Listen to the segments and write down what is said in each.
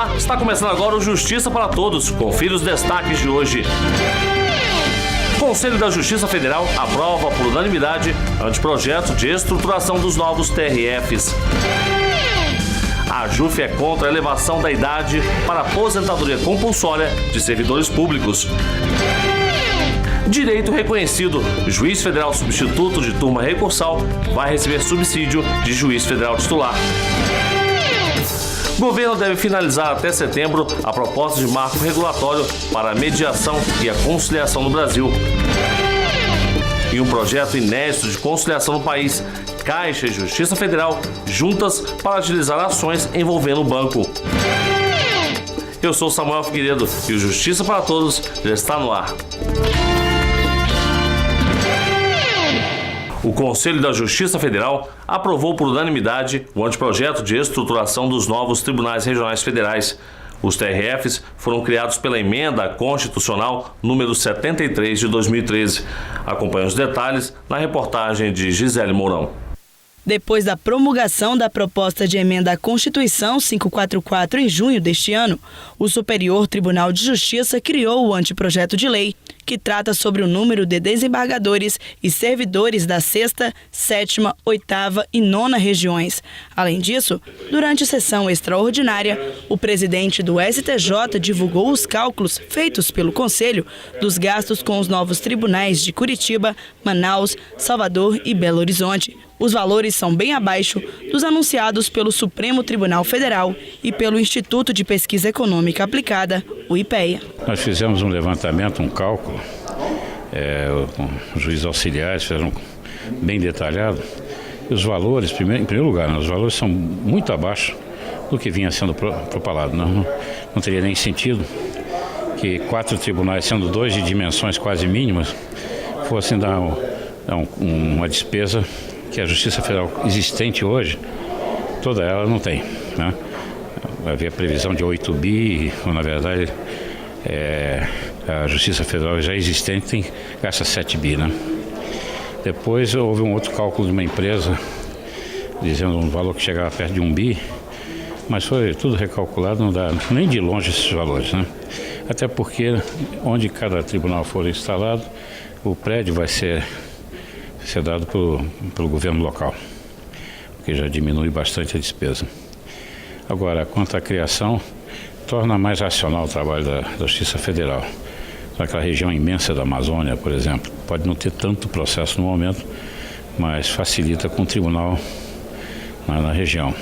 Olá, está começando agora o Justiça para Todos. Confira os destaques de hoje. O Conselho da Justiça Federal aprova por unanimidade anteprojeto de estruturação dos novos TRFs. A JUF é contra a elevação da idade para aposentadoria compulsória de servidores públicos. Direito reconhecido: juiz federal substituto de turma recursal vai receber subsídio de juiz federal titular. O governo deve finalizar até setembro a proposta de marco regulatório para a mediação e a conciliação no Brasil. E um projeto inédito de conciliação no país: Caixa e Justiça Federal juntas para agilizar ações envolvendo o banco. Eu sou Samuel Figueiredo e o Justiça para Todos já está no ar. O Conselho da Justiça Federal aprovou por unanimidade o anteprojeto de estruturação dos novos tribunais regionais federais. Os TRFs foram criados pela emenda constitucional número 73 de 2013. Acompanhe os detalhes na reportagem de Gisele Mourão. Depois da promulgação da proposta de emenda à Constituição 544 em junho deste ano, o Superior Tribunal de Justiça criou o anteprojeto de lei, que trata sobre o número de desembargadores e servidores da 6ª, 7ª, 8ª e 9ª regiões. Além disso, durante sessão extraordinária, o presidente do STJ divulgou os cálculos feitos pelo Conselho dos gastos com os novos tribunais de Curitiba, Manaus, Salvador e Belo Horizonte. Os valores são bem abaixo dos anunciados pelo Supremo Tribunal Federal e pelo Instituto de Pesquisa Econômica Aplicada, o IPEA. Nós fizemos um levantamento, um cálculo, os juízes auxiliares fizeram bem detalhado. E os valores, em primeiro lugar, os valores são muito abaixo do que vinha sendo propalado. Não teria nem sentido que 4 tribunais, sendo 2 de dimensões quase mínimas, fossem dar uma despesa que a Justiça Federal existente hoje, toda ela não tem, né? Havia previsão de 8 bi, ou na verdade a Justiça Federal já existente gasta 7 bi, né? Depois houve um outro cálculo de uma empresa dizendo um valor que chegava perto de 1 bi, mas foi tudo recalculado, não dá nem de longe esses valores, né? Até porque onde cada tribunal for instalado, o prédio vai ser dado pelo governo local, o que já diminui bastante a despesa. Agora, quanto à criação, torna mais racional o trabalho da Justiça Federal. Aquela região imensa da Amazônia, por exemplo, pode não ter tanto processo no momento, mas facilita com o tribunal na região.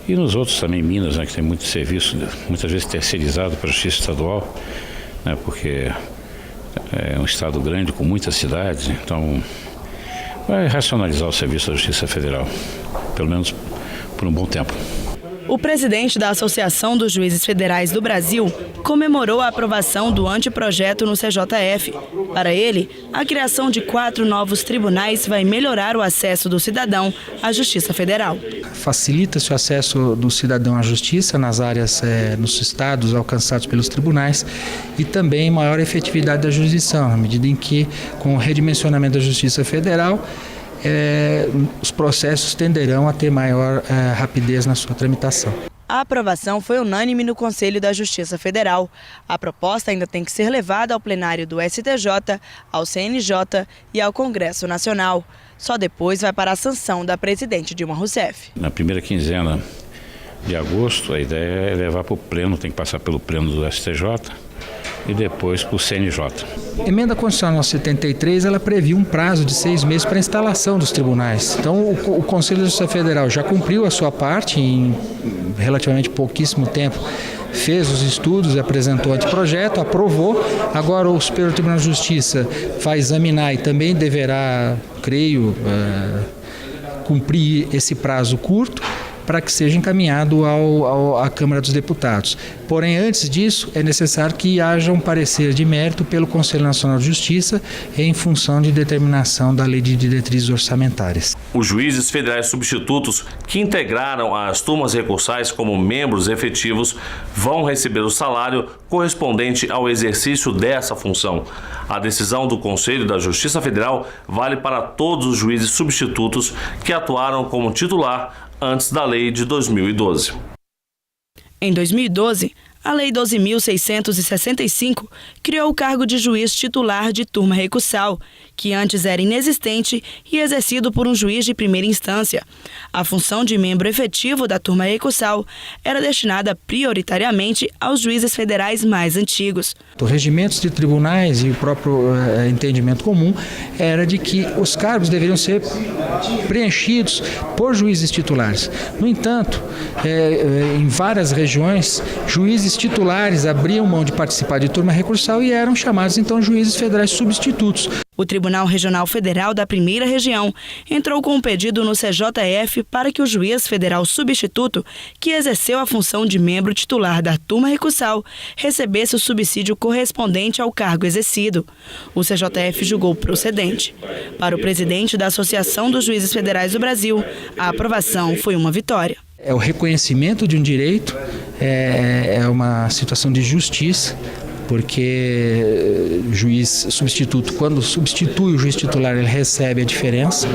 E nos outros também, Minas, né, que tem muito serviço, muitas vezes terceirizado para a Justiça Estadual, né, porque é um estado grande com muitas cidades, então vai racionalizar o serviço da Justiça Federal, pelo menos por um bom tempo. O presidente da Associação dos Juízes Federais do Brasil comemorou a aprovação do anteprojeto no CJF. Para ele, a criação de 4 novos tribunais vai melhorar o acesso do cidadão à Justiça Federal. Facilita-se o acesso do cidadão à justiça nas áreas, nos estados alcançados pelos tribunais, e também maior efetividade da jurisdição, na medida em que, com o redimensionamento da Justiça Federal, os processos tenderão a ter maior rapidez na sua tramitação. A aprovação foi unânime no Conselho da Justiça Federal. A proposta ainda tem que ser levada ao plenário do STJ, ao CNJ e ao Congresso Nacional. Só depois vai para a sanção da presidente Dilma Rousseff. Na primeira quinzena de agosto, a ideia é levar para o Pleno, tem que passar pelo Pleno do STJ e depois para o CNJ. A emenda constitucional 73, ela previa um prazo de 6 meses para a instalação dos tribunais. Então, o Conselho da Justiça Federal já cumpriu a sua parte em relativamente pouquíssimo tempo, fez os estudos, apresentou o anteprojeto, aprovou. Agora o Superior Tribunal de Justiça vai examinar e também deverá, creio, cumprir esse prazo curto para que seja encaminhado à Câmara dos Deputados. Porém, antes disso, é necessário que haja um parecer de mérito pelo Conselho Nacional de Justiça em função de determinação da Lei de Diretrizes Orçamentárias. Os juízes federais substitutos que integraram as turmas recursais como membros efetivos vão receber o salário correspondente ao exercício dessa função. A decisão do Conselho da Justiça Federal vale para todos os juízes substitutos que atuaram como titular antes da lei de 2012. Em 2012, a Lei 12.665 criou o cargo de juiz titular de turma recursal, que antes era inexistente e exercido por um juiz de primeira instância. A função de membro efetivo da turma recursal era destinada prioritariamente aos juízes federais mais antigos. Os regimentos de tribunais e o próprio entendimento comum era de que os cargos deveriam ser preenchidos por juízes titulares. No entanto, em várias regiões, juízes titulares abriam mão de participar de turma recursal e eram chamados então juízes federais substitutos. O Tribunal Regional Federal da Primeira Região entrou com um pedido no CJF para que o juiz federal substituto, que exerceu a função de membro titular da turma recursal, recebesse o subsídio correspondente ao cargo exercido. O CJF julgou procedente. Para o presidente da Associação dos Juízes Federais do Brasil, a aprovação foi uma vitória. É o reconhecimento de um direito, é uma situação de justiça, porque juiz substituto, quando substitui o juiz titular, ele recebe a diferença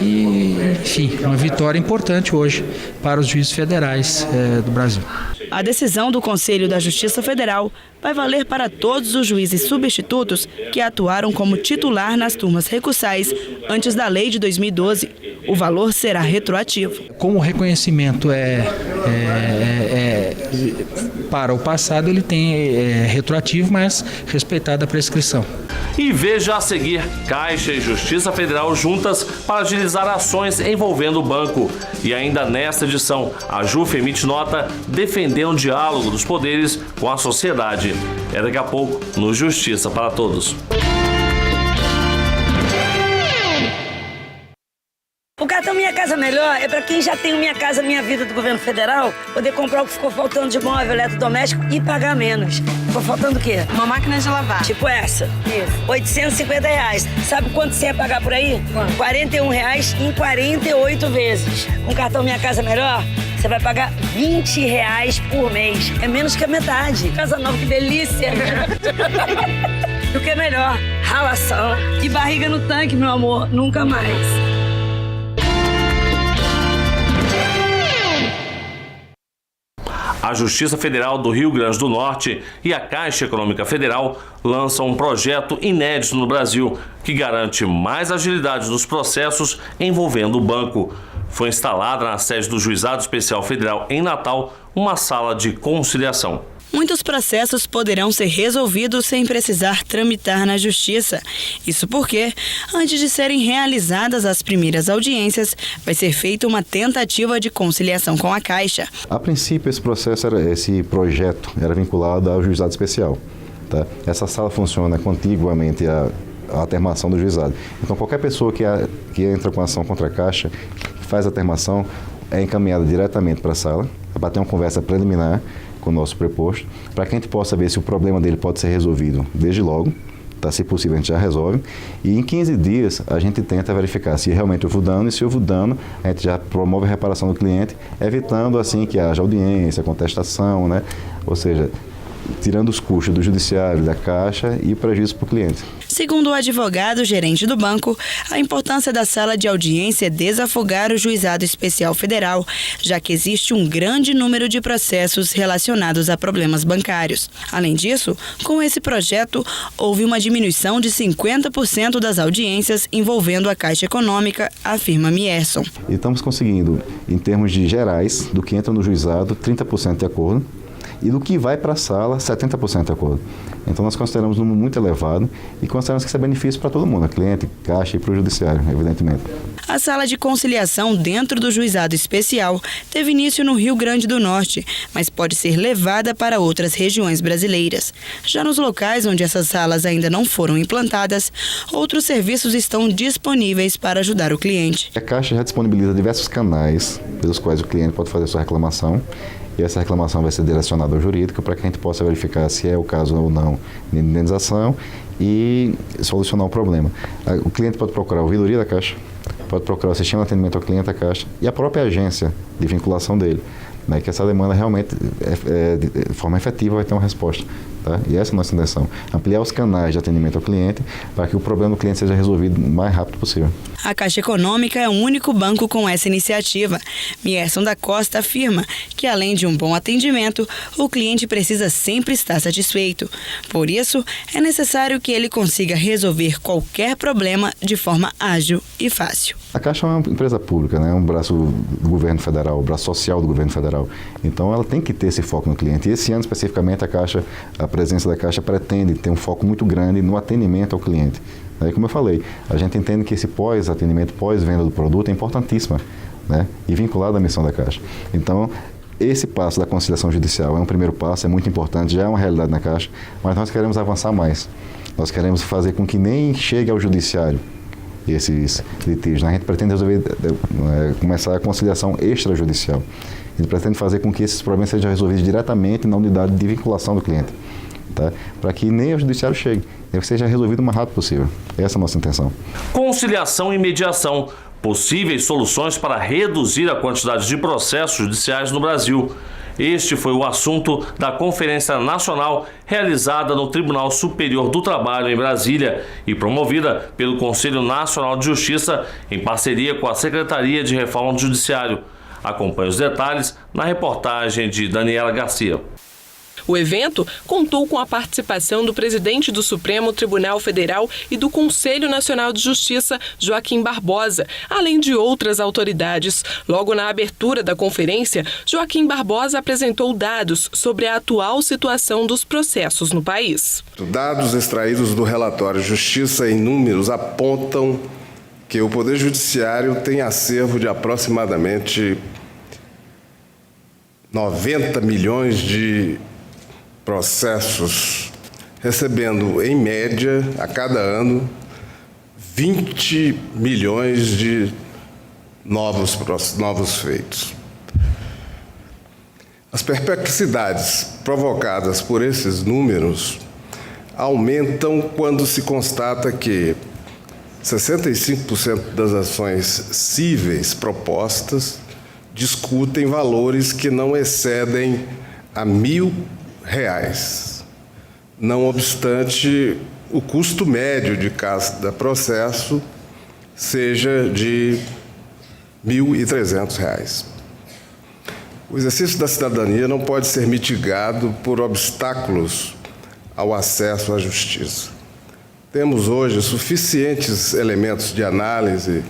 e, enfim, uma vitória importante hoje para os juízes federais do Brasil. A decisão do Conselho da Justiça Federal vai valer para todos os juízes substitutos que atuaram como titular nas turmas recursais antes da lei de 2012. O valor será retroativo. Como o reconhecimento para o passado, ele tem retroativo, mas respeitada a prescrição. E veja a seguir, Caixa e Justiça Federal juntas para agilizar ações envolvendo o banco. E ainda nesta edição, a JUF emite nota defendendo o diálogo dos poderes com a sociedade. É daqui a pouco no Justiça para Todos. O cartão Minha Casa Melhor é para quem já tem o Minha Casa Minha Vida do governo federal, poder comprar o que ficou faltando de móvel eletrodoméstico e pagar menos. Ficou faltando o quê? Uma máquina de lavar. Tipo essa. Isso. R$850. Sabe quanto você ia pagar por aí? Quanto? R$41 em 48 vezes. Com o cartão Minha Casa Melhor, você vai pagar R$20 por mês. É menos que a metade. Casa nova, que delícia! E o que é melhor? Ralação e barriga no tanque, meu amor. Nunca mais. A Justiça Federal do Rio Grande do Norte e a Caixa Econômica Federal lançam um projeto inédito no Brasil que garante mais agilidade nos processos envolvendo o banco. Foi instalada na sede do Juizado Especial Federal em Natal uma sala de conciliação. Muitos processos poderão ser resolvidos sem precisar tramitar na Justiça. Isso porque, antes de serem realizadas as primeiras audiências, vai ser feita uma tentativa de conciliação com a Caixa. A princípio, esse projeto era vinculado ao Juizado Especial. Tá? Essa sala funciona contiguamente à termação do juizado. Então, qualquer pessoa que entra com ação contra a Caixa, faz a termação, é encaminhada diretamente para a sala, para ter uma conversa preliminar com o nosso preposto, para que a gente possa ver se o problema dele pode ser resolvido desde logo, tá? Se possível a gente já resolve, e em 15 dias a gente tenta verificar se realmente houve dano, e se houve dano, a gente já promove a reparação do cliente, evitando assim que haja audiência, contestação, né? Ou seja, tirando os custos do judiciário, da Caixa e o prejuízo para o cliente. Segundo o advogado gerente do banco, a importância da sala de audiência é desafogar o Juizado Especial Federal, já que existe um grande número de processos relacionados a problemas bancários. Além disso, com esse projeto, houve uma diminuição de 50% das audiências envolvendo a Caixa Econômica, afirma Mierson. E estamos conseguindo, em termos de gerais, do que entra no juizado, 30% de acordo, e do que vai para a sala, 70% de acordo. Então nós consideramos um número muito elevado e consideramos que isso é benefício para todo mundo, a cliente, Caixa e para o judiciário, evidentemente. A sala de conciliação dentro do Juizado Especial teve início no Rio Grande do Norte, mas pode ser levada para outras regiões brasileiras. Já nos locais onde essas salas ainda não foram implantadas, outros serviços estão disponíveis para ajudar o cliente. A Caixa já disponibiliza diversos canais pelos quais o cliente pode fazer sua reclamação. E essa reclamação vai ser direcionada ao jurídico para que a gente possa verificar se é o caso ou não de indenização e solucionar o problema. O cliente pode procurar a ouvidoria da Caixa, pode procurar o sistema de atendimento ao cliente da Caixa e a própria agência de vinculação dele, né, que essa demanda realmente, de forma efetiva, vai ter uma resposta. Tá? Tá? E essa é a nossa intenção, ampliar os canais de atendimento ao cliente para que o problema do cliente seja resolvido o mais rápido possível. A Caixa Econômica é o único banco com essa iniciativa. Mierson da Costa afirma que, além de um bom atendimento, o cliente precisa sempre estar satisfeito. Por isso, é necessário que ele consiga resolver qualquer problema de forma ágil e fácil. A Caixa é uma empresa pública, né? É um braço do governo federal, o braço social do governo federal. Então, ela tem que ter esse foco no cliente. E esse ano, especificamente, a presença da Caixa pretende ter um foco muito grande no atendimento ao cliente. Aí, como eu falei, a gente entende que esse pós-atendimento, pós-venda do produto é importantíssimo, né? E vinculado à missão da Caixa. Então, esse passo da conciliação judicial é um primeiro passo, é muito importante, já é uma realidade na Caixa, mas nós queremos avançar mais. Nós queremos fazer com que nem chegue ao judiciário esses litígios. A gente pretende resolver, começar a conciliação extrajudicial. A gente pretende fazer com que esses problemas sejam resolvidos diretamente na unidade de vinculação do cliente, tá? Para que nem ao judiciário chegue, que seja resolvido o mais rápido possível. Essa é a nossa intenção. Conciliação e mediação, possíveis soluções para reduzir a quantidade de processos judiciais no Brasil. Este foi o assunto da Conferência Nacional realizada no Tribunal Superior do Trabalho em Brasília e promovida pelo Conselho Nacional de Justiça em parceria com a Secretaria de Reforma do Judiciário. Acompanhe os detalhes na reportagem de Daniela Garcia. O evento contou com a participação do presidente do Supremo Tribunal Federal e do Conselho Nacional de Justiça, Joaquim Barbosa, além de outras autoridades. Logo na abertura da conferência, Joaquim Barbosa apresentou dados sobre a atual situação dos processos no país. Dados extraídos do relatório Justiça em Números apontam que o Poder Judiciário tem acervo de aproximadamente 90 milhões de processos, recebendo, em média, a cada ano, 20 milhões de novos feitos. As perplexidades provocadas por esses números aumentam quando se constata que 65% das ações cíveis propostas discutem valores que não excedem a R$1.000. Não obstante, o custo médio de cada processo seja de R$1.300. O exercício da cidadania não pode ser mitigado por obstáculos ao acesso à justiça. Temos hoje suficientes elementos de análise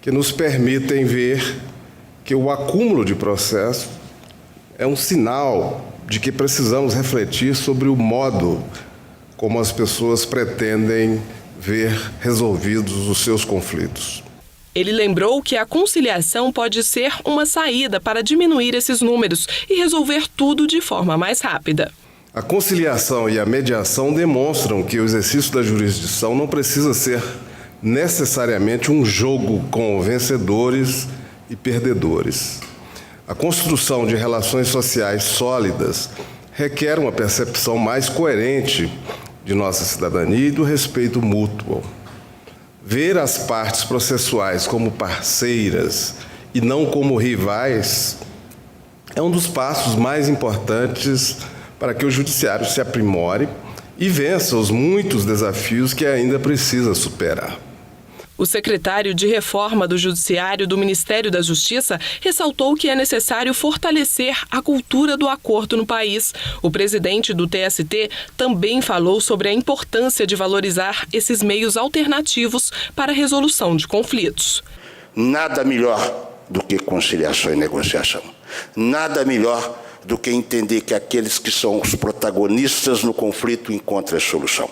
que nos permitem ver que o acúmulo de processos é um sinal de que precisamos refletir sobre o modo como as pessoas pretendem ver resolvidos os seus conflitos. Ele lembrou que a conciliação pode ser uma saída para diminuir esses números e resolver tudo de forma mais rápida. A conciliação e a mediação demonstram que o exercício da jurisdição não precisa ser necessariamente um jogo com vencedores e perdedores. A construção de relações sociais sólidas requer uma percepção mais coerente de nossa cidadania e do respeito mútuo. Ver as partes processuais como parceiras e não como rivais é um dos passos mais importantes para que o judiciário se aprimore e vença os muitos desafios que ainda precisa superar. O secretário de Reforma do Judiciário do Ministério da Justiça ressaltou que é necessário fortalecer a cultura do acordo no país. O presidente do TST também falou sobre a importância de valorizar esses meios alternativos para a resolução de conflitos. Nada melhor do que conciliação e negociação. Nada melhor do que entender que aqueles que são os protagonistas no conflito encontrem a solução.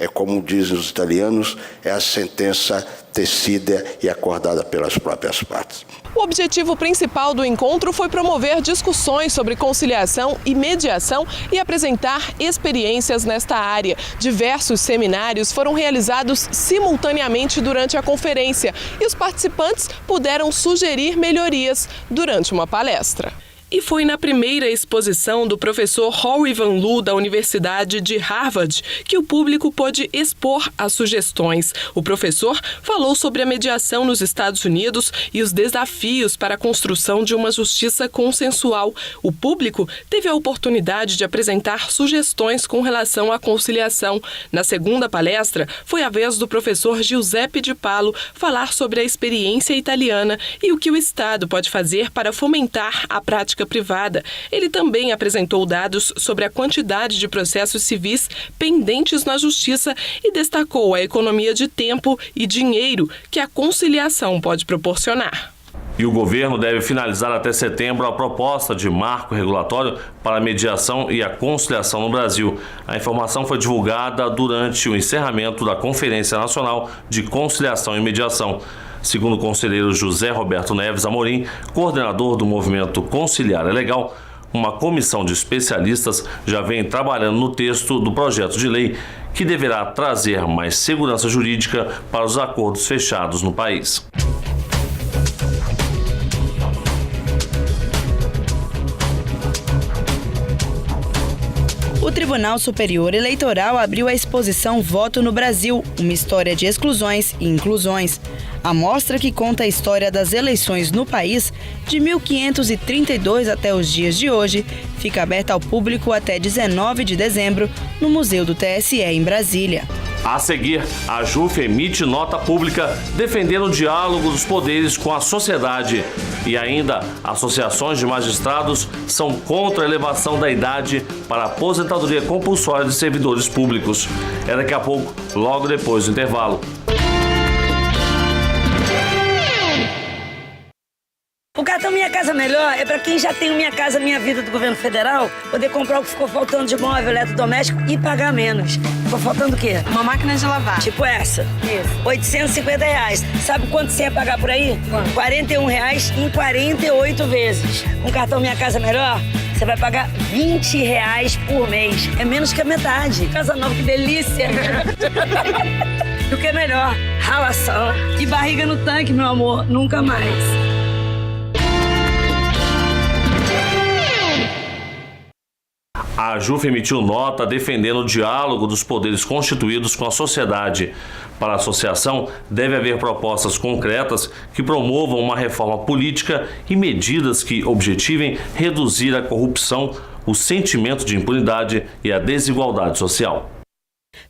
É como dizem os italianos, é a sentença tecida e acordada pelas próprias partes. O objetivo principal do encontro foi promover discussões sobre conciliação e mediação e apresentar experiências nesta área. Diversos seminários foram realizados simultaneamente durante a conferência e os participantes puderam sugerir melhorias durante uma palestra. E foi na primeira exposição do professor Howie Van Lu, da Universidade de Harvard, que o público pôde expor as sugestões. O professor falou sobre a mediação nos Estados Unidos e os desafios para a construção de uma justiça consensual. O público teve a oportunidade de apresentar sugestões com relação à conciliação. Na segunda palestra, foi a vez do professor Giuseppe Di Palo falar sobre a experiência italiana e o que o Estado pode fazer para fomentar a prática privada. Ele também apresentou dados sobre a quantidade de processos civis pendentes na Justiça e destacou a economia de tempo e dinheiro que a conciliação pode proporcionar. E o governo deve finalizar até setembro a proposta de marco regulatório para a mediação e a conciliação no Brasil. A informação foi divulgada durante o encerramento da Conferência Nacional de Conciliação e Mediação. Segundo o conselheiro José Roberto Neves Amorim, coordenador do movimento Conciliar é Legal, uma comissão de especialistas já vem trabalhando no texto do projeto de lei que deverá trazer mais segurança jurídica para os acordos fechados no país. O Tribunal Superior Eleitoral abriu a exposição Voto no Brasil, uma história de exclusões e inclusões. A mostra, que conta a história das eleições no país de 1532 até os dias de hoje, fica aberta ao público até 19 de dezembro no Museu do TSE em Brasília. A seguir, a JUF emite nota pública defendendo o diálogo dos poderes com a sociedade. E ainda, associações de magistrados são contra a elevação da idade para a aposentadoria compulsória de servidores públicos. É daqui a pouco, logo depois do intervalo. O cartão Minha Casa Melhor é para quem já tem o Minha Casa Minha Vida do governo federal, poder comprar o que ficou faltando de móvel, eletrodoméstico e pagar menos. Ficou faltando o quê? Uma máquina de lavar. Tipo essa. Isso. R$850. Sabe quanto você ia pagar por aí? R$41 em 48 vezes. Com o cartão Minha Casa Melhor, você vai pagar R$20 por mês. É menos que a metade. Casa nova, que delícia! E o que é melhor? Ralação e barriga no tanque, meu amor. Nunca mais. A JUF emitiu nota defendendo o diálogo dos poderes constituídos com a sociedade. Para a associação, deve haver propostas concretas que promovam uma reforma política e medidas que objetivem reduzir a corrupção, o sentimento de impunidade e a desigualdade social.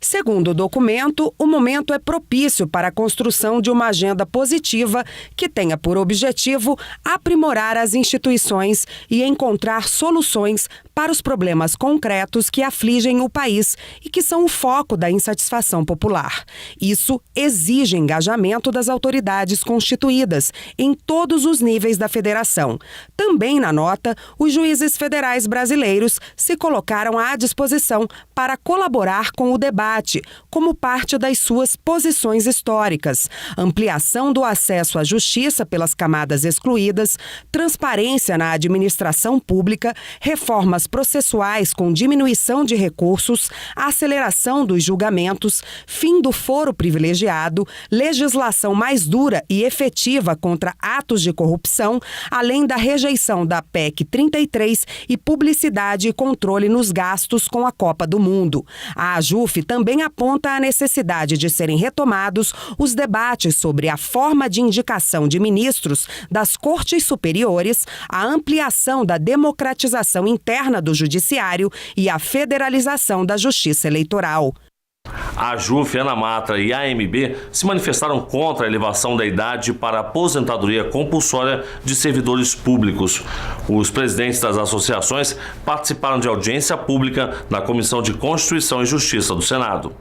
Segundo o documento, o momento é propício para a construção de uma agenda positiva que tenha por objetivo aprimorar as instituições e encontrar soluções para os problemas concretos que afligem o país e que são o foco da insatisfação popular. Isso exige engajamento das autoridades constituídas em todos os níveis da federação. Também na nota, os juízes federais brasileiros se colocaram à disposição para colaborar com o debate, como parte das suas posições históricas, ampliação do acesso à justiça pelas camadas excluídas, transparência na administração pública, reformas processuais com diminuição de recursos, aceleração dos julgamentos, fim do foro privilegiado, legislação mais dura e efetiva contra atos de corrupção, além da rejeição da PEC 33 e publicidade e controle nos gastos com a Copa do Mundo. A AJUF também aponta a necessidade de serem retomados os debates sobre a forma de indicação de ministros das cortes superiores, a ampliação da democratização interna do judiciário e a federalização da justiça eleitoral. A JUF, Ana Matra e a AMB se manifestaram contra a elevação da idade para a aposentadoria compulsória de servidores públicos. Os presidentes das associações participaram de audiência pública na Comissão de Constituição e Justiça do Senado.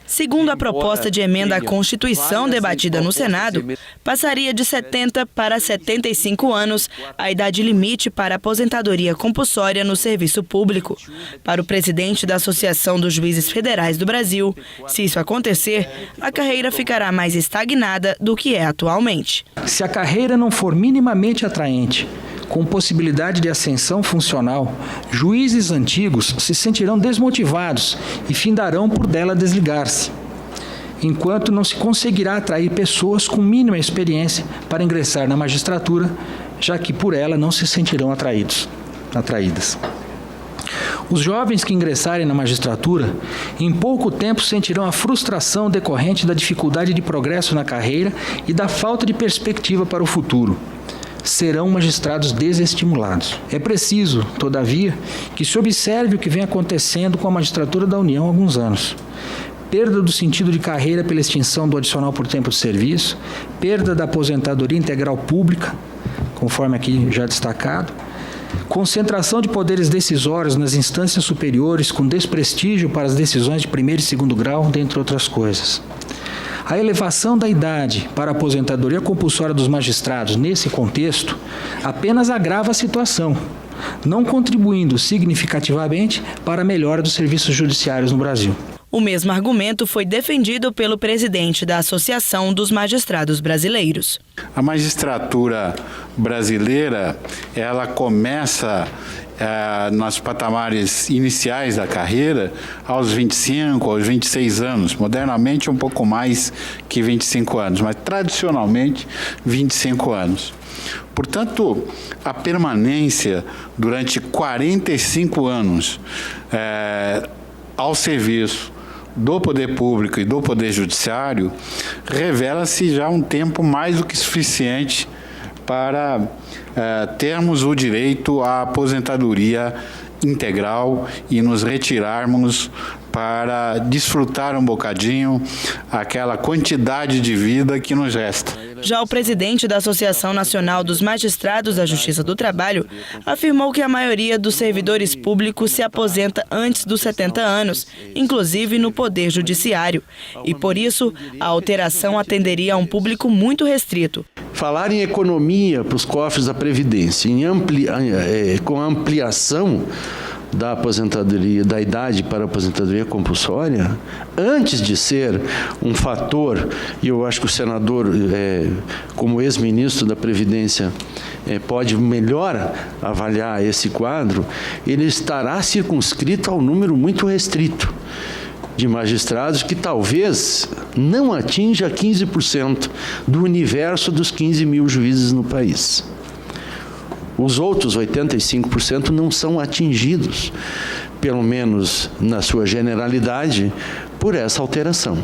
Segundo a proposta de emenda à Constituição debatida no Senado, passaria de 70 para 75 anos a idade limite para aposentadoria compulsória no serviço público. Para o presidente da Associação dos Juízes Federais do Brasil, se isso acontecer, a carreira ficará mais estagnada do que é atualmente. Se a carreira não for minimamente atraente, com possibilidade de ascensão funcional, juízes antigos se sentirão desmotivados e findarão por dela desligar-se, enquanto não se conseguirá atrair pessoas com mínima experiência para ingressar na magistratura já que por ela não se sentirão atraídas. Os jovens que ingressarem na magistratura, em pouco tempo sentirão a frustração decorrente da dificuldade de progresso na carreira e da falta de perspectiva para o futuro. Serão magistrados desestimulados. É preciso, todavia, que se observe o que vem acontecendo com a magistratura da União há alguns anos. Perda do sentido de carreira pela extinção do adicional por tempo de serviço, perda da aposentadoria integral pública, conforme aqui já destacado, concentração de poderes decisórios nas instâncias superiores com desprestígio para as decisões de primeiro e segundo grau, dentre outras coisas. A elevação da idade para a aposentadoria compulsória dos magistrados nesse contexto apenas agrava a situação, não contribuindo significativamente para a melhora dos serviços judiciários no Brasil. O mesmo argumento foi defendido pelo presidente da Associação dos Magistrados Brasileiros. A magistratura brasileira, ela começa nos patamares iniciais da carreira aos 25, aos 26 anos, modernamente um pouco mais que 25 anos, mas tradicionalmente 25 anos. Portanto, a permanência durante 45 anos ao serviço do poder público e do poder judiciário revela-se já um tempo mais do que suficiente para termos o direito à aposentadoria integral e nos retirarmos para desfrutar um bocadinho aquela quantidade de vida que nos resta. Já o presidente da Associação Nacional dos Magistrados da Justiça do Trabalho afirmou que a maioria dos servidores públicos se aposenta antes dos 70 anos, inclusive no Poder Judiciário, e por isso a alteração atenderia a um público muito restrito. Falar em economia para os cofres da Previdência, com a ampliação da aposentadoria, da idade para a aposentadoria compulsória, antes de ser um fator, e eu acho que o senador, como ex-ministro da Previdência, pode melhor avaliar esse quadro, ele estará circunscrito ao número muito restrito de magistrados que talvez não atinja 15% do universo dos 15 mil juízes no país. Os outros 85% não são atingidos, pelo menos na sua generalidade, por essa alteração.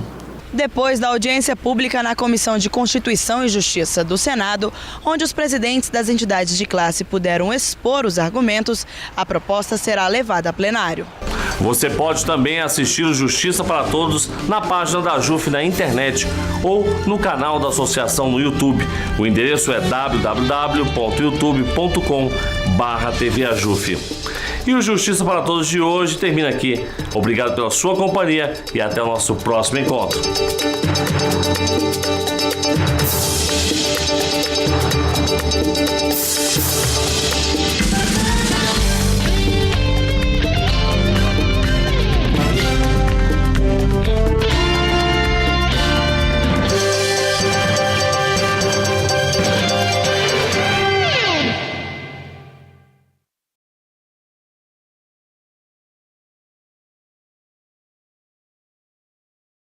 Depois da audiência pública na Comissão de Constituição e Justiça do Senado, onde os presidentes das entidades de classe puderam expor os argumentos, a proposta será levada a plenário. Você pode também assistir o Justiça para Todos na página da JUF na internet ou no canal da associação no YouTube. O endereço é www.youtube.com/tvajuf. E o Justiça para Todos de hoje termina aqui. Obrigado pela sua companhia e até o nosso próximo encontro.